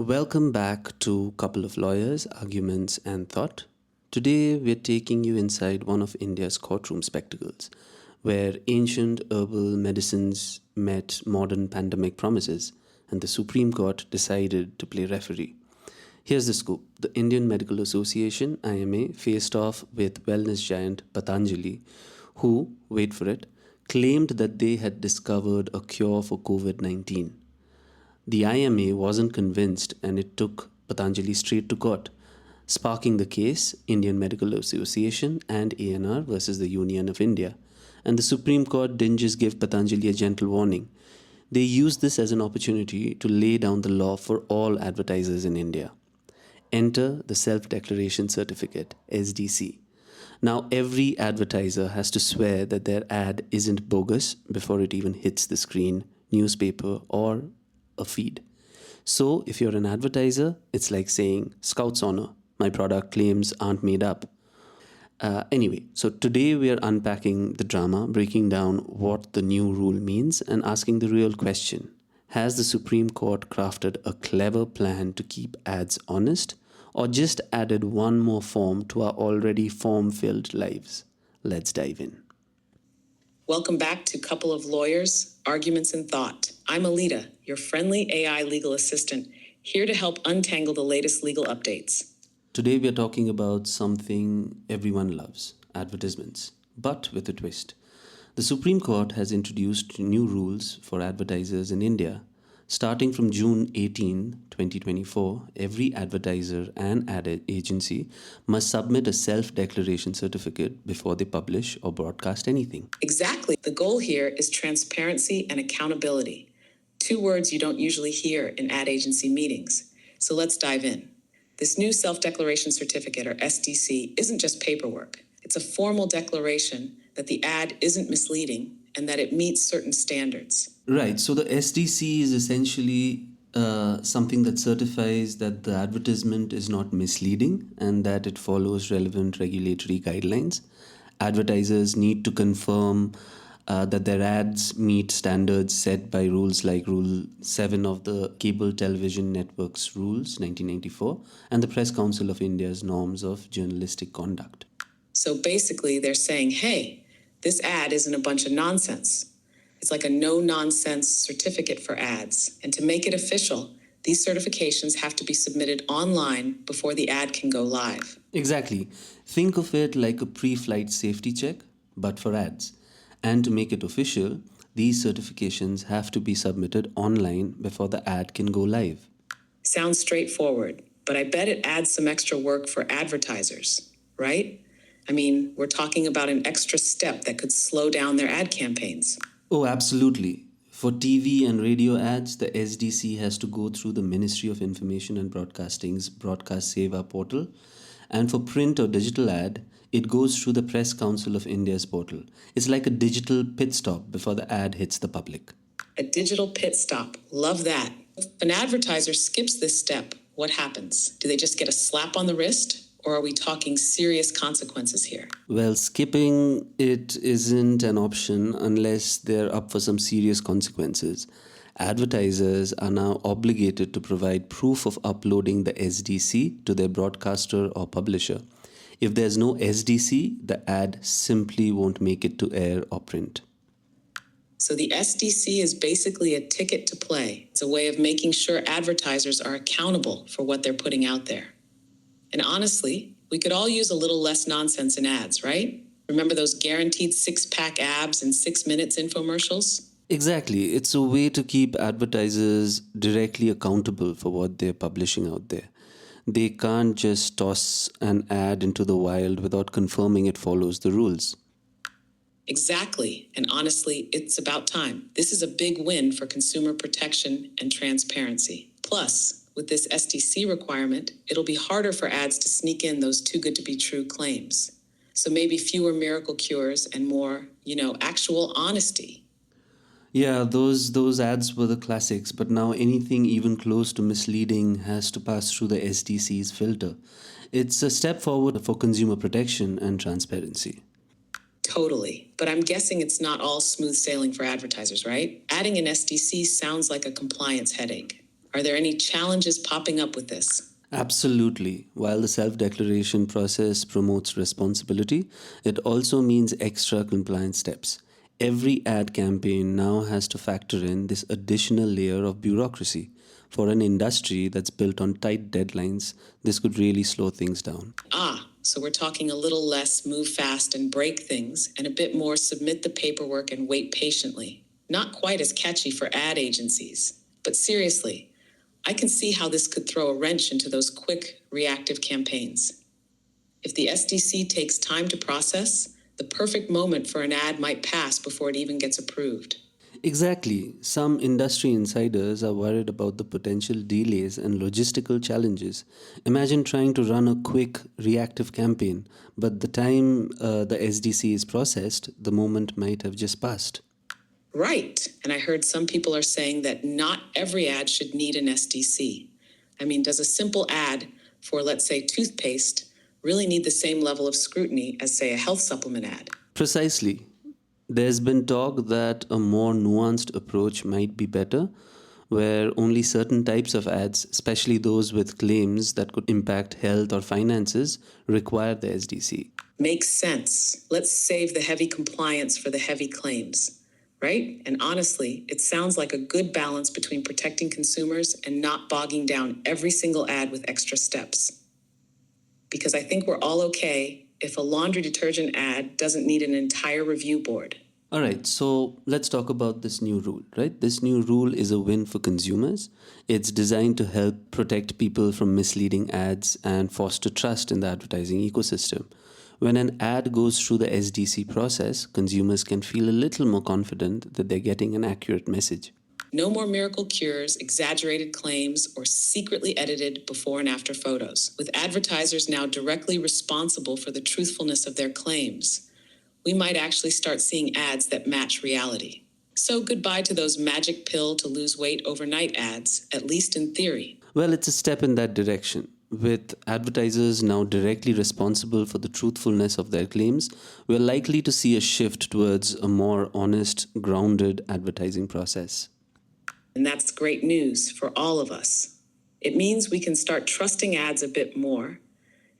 Welcome back to Couple of Lawyers, Arguments and Thought. Today we're taking you inside one of India's courtroom spectacles, where ancient herbal medicines met modern pandemic promises, and the Supreme Court decided to play referee. Here's the scoop. The Indian Medical Association, IMA, faced off with wellness giant Patanjali, who, wait for it, claimed that they had discovered a cure for COVID-19. The IMA wasn't convinced and it took Patanjali straight to court, sparking the case Indian Medical Association and ANR versus the Union of India. And the Supreme Court didn't just give Patanjali a gentle warning. They used this as an opportunity to lay down the law for all advertisers in India. Enter the Self-Declaration Certificate, SDC. Now, every advertiser has to swear that their ad isn't bogus before it even hits the screen, newspaper, or a feed. So, if you're an advertiser, it's like saying, Scout's honor, my product claims aren't made up. Anyway, so today we are unpacking the drama, breaking down what the new rule means, and asking the real question. Has the Supreme Court crafted a clever plan to keep ads honest, or just added one more form to our already form-filled lives? Let's dive in. Welcome back to Couple of Lawyers, Arguments and Thought. I'm Alita, your friendly AI legal assistant, here to help untangle the latest legal updates. Today we are talking about something everyone loves, advertisements, but with a twist. The Supreme Court has introduced new rules for advertisers in India. Starting from June 18, 2024, every advertiser and ad agency must submit a self-declaration certificate before they publish or broadcast anything. Exactly. The goal here is transparency and accountability. Two words you don't usually hear in ad agency meetings. So let's dive in. This new self-declaration certificate, or SDC, isn't just paperwork. It's a formal declaration that the ad isn't misleading and that it meets certain standards. Right, so the SDC is essentially something that certifies that the advertisement is not misleading and that it follows relevant regulatory guidelines. Advertisers need to confirm that their ads meet standards set by rules like Rule 7 of the Cable Television Networks Rules, 1994, and the Press Council of India's norms of journalistic conduct. So basically, they're saying, hey, this ad isn't a bunch of nonsense. It's like a no-nonsense certificate for ads. And to make it official, these certifications have to be submitted online before the ad can go live. Exactly. Think of it like a pre-flight safety check, but for ads. And to make it official, these certifications have to be submitted online before the ad can go live. Sounds straightforward, but I bet it adds some extra work for advertisers, right? I mean, we're talking about an extra step that could slow down their ad campaigns. Oh, absolutely. For TV and radio ads, the SDC has to go through the Ministry of Information and Broadcasting's Broadcast Seva portal. And for print or digital ad, it goes through the Press Council of India's portal. It's like a digital pit stop before the ad hits the public. A digital pit stop. Love that. If an advertiser skips this step, what happens? Do they just get a slap on the wrist? Or are we talking serious consequences here? Well, skipping it isn't an option unless they're up for some serious consequences. Advertisers are now obligated to provide proof of uploading the SDC to their broadcaster or publisher. If there's no SDC, the ad simply won't make it to air or print. So the SDC is basically a ticket to play. It's a way of making sure advertisers are accountable for what they're putting out there. And honestly, we could all use a little less nonsense in ads, right? Remember those guaranteed six-pack abs and 6 minutes infomercials? Exactly. It's a way to keep advertisers directly accountable for what they're publishing out there. They can't just toss an ad into the wild without confirming it follows the rules. Exactly. And honestly, it's about time. This is a big win for consumer protection and transparency. Plus, with this SDC requirement, it'll be harder for ads to sneak in those too good to be true claims. So maybe fewer miracle cures and more, actual honesty. Yeah, those ads were the classics, but now anything even close to misleading has to pass through the SDC's filter. It's a step forward for consumer protection and transparency. Totally. But I'm guessing it's not all smooth sailing for advertisers, right? Adding an SDC sounds like a compliance headache. Are there any challenges popping up with this? Absolutely. While the self declaration process promotes responsibility, it also means extra compliance steps. Every ad campaign now has to factor in this additional layer of bureaucracy. For an industry that's built on tight deadlines, this could really slow things down. So we're talking a little less move fast and break things, and a bit more submit the paperwork and wait patiently. Not quite as catchy for ad agencies. But seriously, I can see how this could throw a wrench into those quick, reactive campaigns. If the SDC takes time to process, the perfect moment for an ad might pass before it even gets approved. Exactly. Some industry insiders are worried about the potential delays and logistical challenges. Imagine trying to run a quick reactive campaign, but the time the SDC is processed, the moment might have just passed. Right. And I heard some people are saying that not every ad should need an SDC. I mean, does a simple ad for, let's say, toothpaste really need the same level of scrutiny as, say, a health supplement ad? Precisely. There's been talk that a more nuanced approach might be better, where only certain types of ads, especially those with claims that could impact health or finances, require the SDC. Makes sense. Let's save the heavy compliance for the heavy claims, right? And honestly, it sounds like a good balance between protecting consumers and not bogging down every single ad with extra steps. Because I think we're all okay if a laundry detergent ad doesn't need an entire review board. All right, so let's talk about this new rule, right? This new rule is a win for consumers. It's designed to help protect people from misleading ads and foster trust in the advertising ecosystem. When an ad goes through the SDC process, consumers can feel a little more confident that they're getting an accurate message. No more miracle cures, exaggerated claims, or secretly edited before and after photos. With advertisers now directly responsible for the truthfulness of their claims, we might actually start seeing ads that match reality. So goodbye to those magic pill to lose weight overnight ads, at least in theory. Well, it's a step in that direction. With advertisers now directly responsible for the truthfulness of their claims, we're likely to see a shift towards a more honest, grounded advertising process. And that's great news for all of us. It means we can start trusting ads a bit more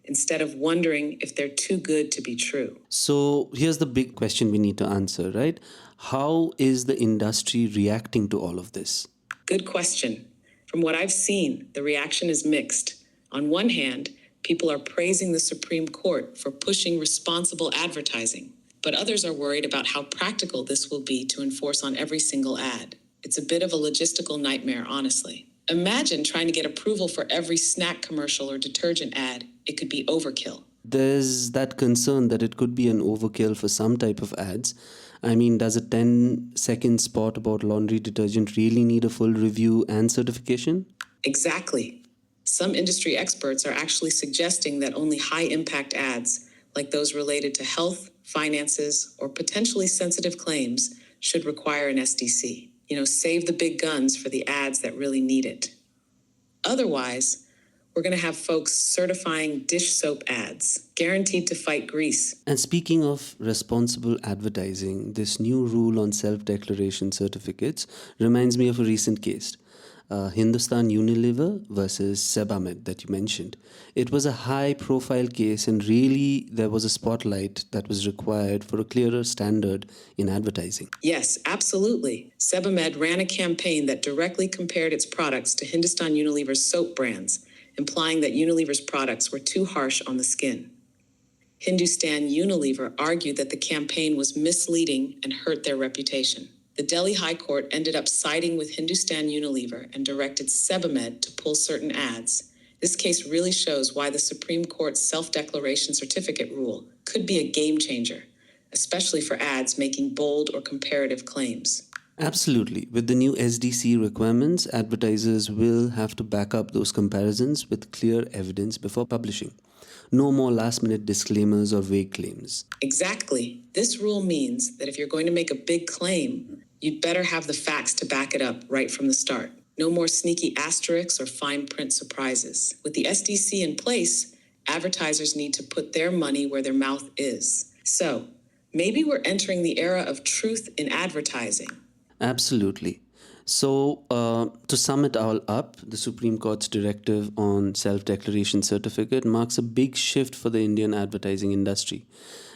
instead of wondering if they're too good to be true. So here's the big question we need to answer, right? How is the industry reacting to all of this? Good question. From what I've seen, the reaction is mixed. On one hand, people are praising the Supreme Court for pushing responsible advertising, but others are worried about how practical this will be to enforce on every single ad. It's a bit of a logistical nightmare, honestly. Imagine trying to get approval for every snack commercial or detergent ad. It could be overkill. There's that concern that it could be an overkill for some type of ads. I mean, does a 10-second spot about laundry detergent really need a full review and certification? Exactly. Some industry experts are actually suggesting that only high-impact ads, like those related to health, finances, or potentially sensitive claims, should require an SDC. Save the big guns for the ads that really need it. Otherwise, we're going to have folks certifying dish soap ads, guaranteed to fight grease. And speaking of responsible advertising, this new rule on self declaration certificates reminds me of a recent case. Hindustan Unilever versus Sebamed that you mentioned. It was a high profile case, and really there was a spotlight that was required for a clearer standard in advertising. Yes, absolutely. Sebamed ran a campaign that directly compared its products to Hindustan Unilever's soap brands, implying that Unilever's products were too harsh on the skin. Hindustan Unilever argued that the campaign was misleading and hurt their reputation. The Delhi High Court ended up siding with Hindustan Unilever and directed Sebamed to pull certain ads. This case really shows why the Supreme Court's self-declaration certificate rule could be a game changer, especially for ads making bold or comparative claims. Absolutely. With the new SDC requirements, advertisers will have to back up those comparisons with clear evidence before publishing. No more last minute disclaimers or vague claims. Exactly. This rule means that if you're going to make a big claim, you'd better have the facts to back it up right from the start. No more sneaky asterisks or fine print surprises. With the SDC in place, advertisers need to put their money where their mouth is. So, maybe we're entering the era of truth in advertising. Absolutely. To sum it all up, the Supreme Court's directive on self declaration certificate marks a big shift for the Indian advertising industry.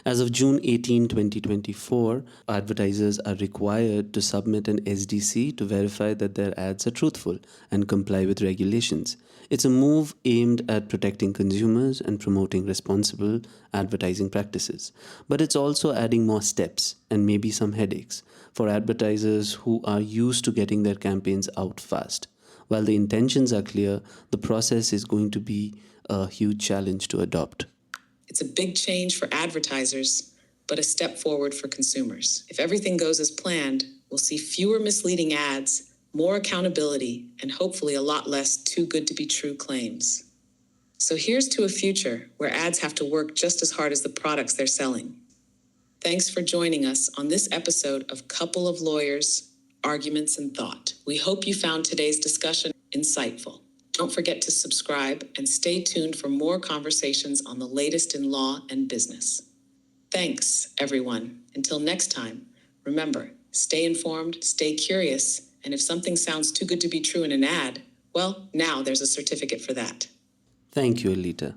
As of June 18, 2024, advertisers are required to submit an SDC to verify that their ads are truthful and comply with regulations. It's a move aimed at protecting consumers and promoting responsible advertising practices. But it's also adding more steps and maybe some headaches for advertisers who are used to getting their campaigns out fast. While the intentions are clear, the process is going to be a huge challenge to adopt. It's a big change for advertisers, but a step forward for consumers. If everything goes as planned, we'll see fewer misleading ads, more accountability, and hopefully a lot less too good to be true claims. So here's to a future where ads have to work just as hard as the products they're selling. Thanks for joining us on this episode of Couple of Lawyers, Arguments and Thought. We hope you found today's discussion insightful. Don't forget to subscribe and stay tuned for more conversations on the latest in law and business. Thanks, everyone. Until next time, remember, stay informed, stay curious, and if something sounds too good to be true in an ad, well, now there's a certificate for that. Thank you, Alita.